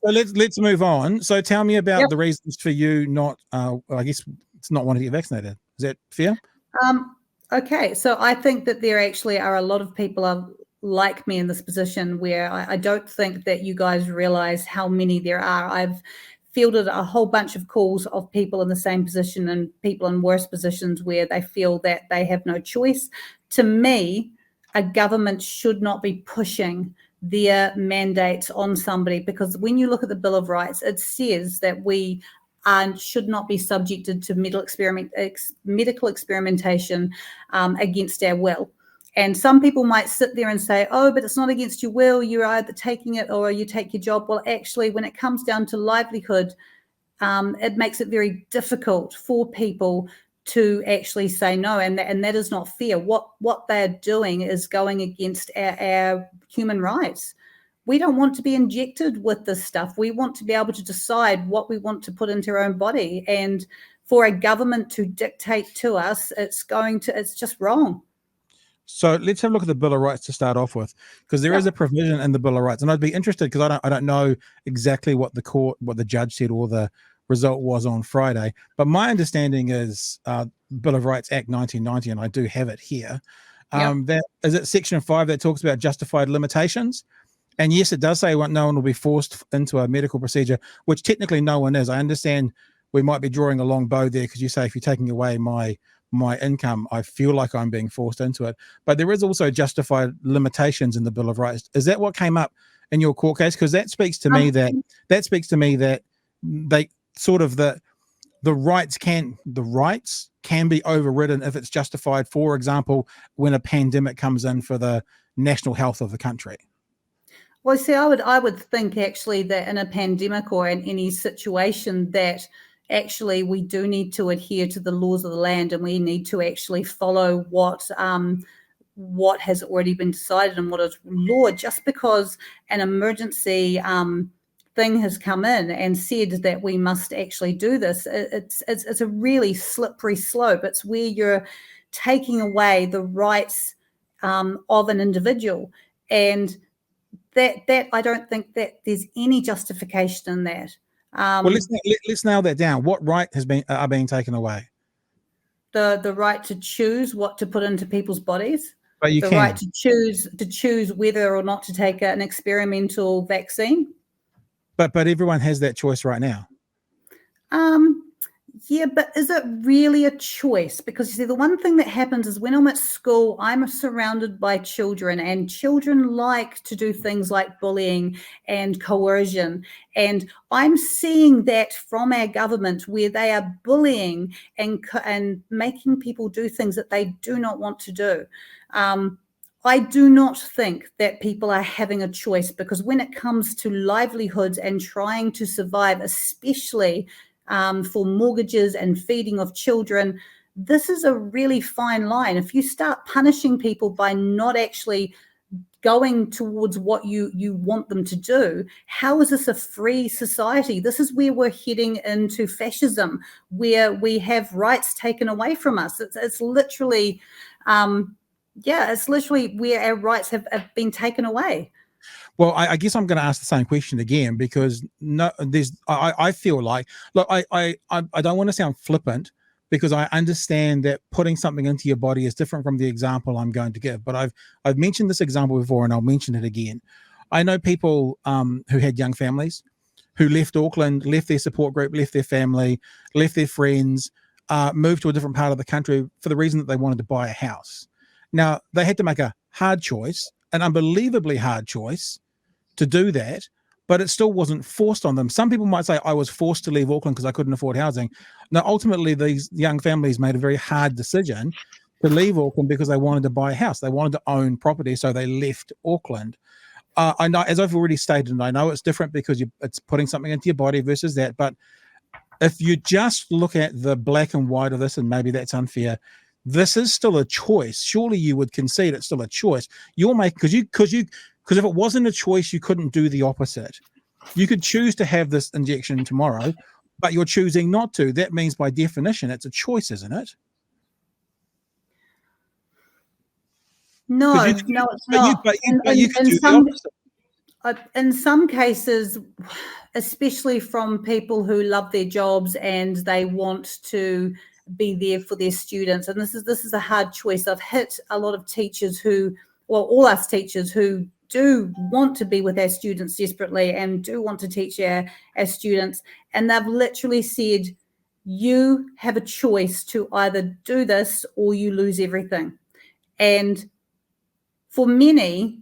So let's move on. So tell me about Yep. the reasons for you not, I guess it's not wanting to get vaccinated. Is that fair? Okay, so I think that there actually are a lot of people like me in this position where I don't think that you guys realize how many there are. I've fielded a whole bunch of calls of people in the same position and people in worse positions where they feel that they have no choice. To me, a government should not be pushing their mandates on somebody, because when you look at the Bill of Rights, it says that we should not be subjected to medical experimentation against our will. And some people might sit there and say, oh, but it's not against your will. You're either taking it or you take your job. Well, actually, when it comes down to livelihood, it makes it very difficult for people to actually say no, and that is not fair. What they're doing is going against our human rights. We don't want to be injected with this stuff. We want to be able to decide what we want to put into our own body. And for a government to dictate to us, it's just wrong. So let's have a look at the Bill of Rights to start off with, because there is a provision in the Bill of Rights, and I'd be interested because I don't know exactly what the judge said or the result was on Friday. But my understanding is Bill of Rights Act 1990, and I do have it here. That is it, Section 5 that talks about justified limitations. And yes, it does say no one will be forced into a medical procedure, which technically no one is. I understand we might be drawing a long bow there because you say if you're taking away my income, I feel like I'm being forced into it. But there is also justified limitations in the Bill of Rights. Is that what came up in your court case? Because that speaks to me that they sort of the rights can be overridden if it's justified. For example, when a pandemic comes in for the national health of the country. Well, see, I would think actually that in a pandemic or in any situation that actually we do need to adhere to the laws of the land, and we need to actually follow what has already been decided and what is law. Just because an emergency thing has come in and said that we must actually do this, it's a really slippery slope. It's where you're taking away the rights of an individual, and that I don't think that there's any justification in that. Well, let's nail that down. What right are being taken away? The right to choose what to put into people's bodies. But you the can. Right to choose whether or not to take an experimental vaccine. But everyone has that choice right now. Yeah, but is it really a choice? Because you see, the one thing that happens is when I'm at school, I'm surrounded by children, and children like to do things like bullying and coercion. And I'm seeing that from our government, where they are bullying and making people do things that they do not want to do. I do not think that people are having a choice, because when it comes to livelihoods and trying to survive, especially for mortgages and feeding of children, this is a really fine line. If you start punishing people by not actually going towards what you want them to do, how is this a free society? This is where we're heading into fascism, where we have rights taken away from us. It's literally, it's literally where our rights have been taken away. Well, I guess I'm going to ask the same question again, because I feel like, look, I don't want to sound flippant, because I understand that putting something into your body is different from the example I'm going to give. But I've mentioned this example before, and I'll mention it again. I know people who had young families who left Auckland, left their support group, left their family, left their friends, moved to a different part of the country for the reason that they wanted to buy a house. Now, they had to make a hard choice, an unbelievably hard choice, to do that, but it still wasn't forced on them. Some people might say I was forced to leave Auckland because I couldn't afford housing. Now, ultimately, these young families made a very hard decision to leave Auckland because they wanted to buy a house. They wanted to own property, so they left Auckland. I know, as I've already stated, and I know it's different because it's putting something into your body versus that, but if you just look at the black and white of this, and maybe that's unfair, this is still a choice. Surely you would concede it's still a choice. You're making, because if it wasn't a choice, you couldn't do the opposite. You could choose to have this injection tomorrow, but you're choosing not to. That means by definition, it's a choice, isn't it? No, it's not. But you could do the opposite. in some cases, especially from people who love their jobs and they want to be there for their students, and this is a hard choice. I've hit a lot of teachers who, well, all us teachers who do want to be with our students desperately and do want to teach our students, and they've literally said, you have a choice to either do this or you lose everything. And for many,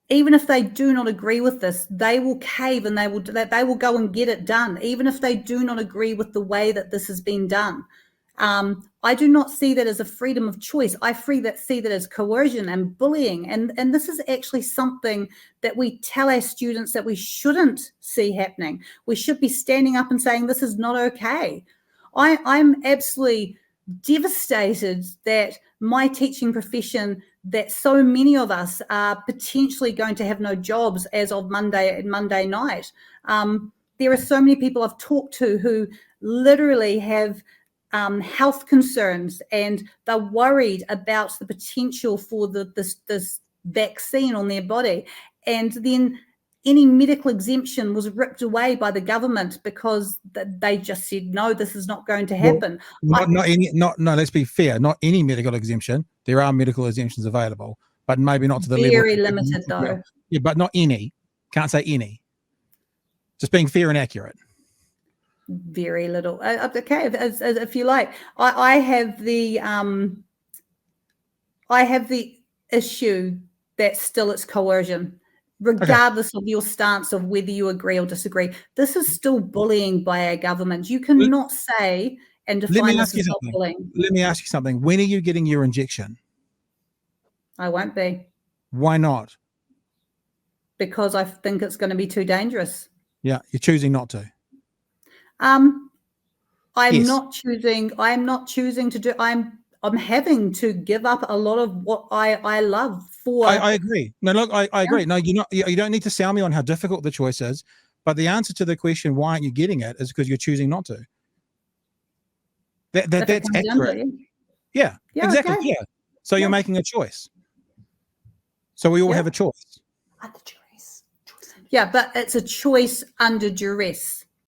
even if they do not agree with this, they will cave and they will go and get it done, even if they do not agree with the way that this has been done. I do not see that as a freedom of choice. I see that as coercion and bullying. And this is actually something that we tell our students that we shouldn't see happening. We should be standing up and saying, this is not okay. I'm absolutely devastated that my teaching profession, that so many of us are potentially going to have no jobs as of Monday night. There are so many people I've talked to who literally have health concerns, and they're worried about the potential for this vaccine on their body. And then any medical exemption was ripped away by the government because they just said, no, this is not going to happen. Well, no, let's be fair, not any medical exemption. There are medical exemptions available, but maybe not to the level. Very limited though. Yeah, but not any. Can't say any. Just being fair and accurate. Very little. Okay, if you like. I have the issue that still it's coercion, regardless of your stance of whether you agree or disagree. This is still bullying by our government. You cannot say and define this as not bullying. Let me ask you something. When are you getting your injection? I won't be. Why not? Because I think it's going to be too dangerous. Yeah, you're choosing not to. I'm not choosing to do. I'm having to give up a lot of what I love for. I agree. No, look, I agree. No, you don't need to sell me on how difficult the choice is, but the answer to the question, why aren't you getting it, is because you're choosing not to. That's accurate. Yeah, exactly. Okay. Yeah. So you're making a choice. So we all have a choice. Yeah, but it's a choice under duress.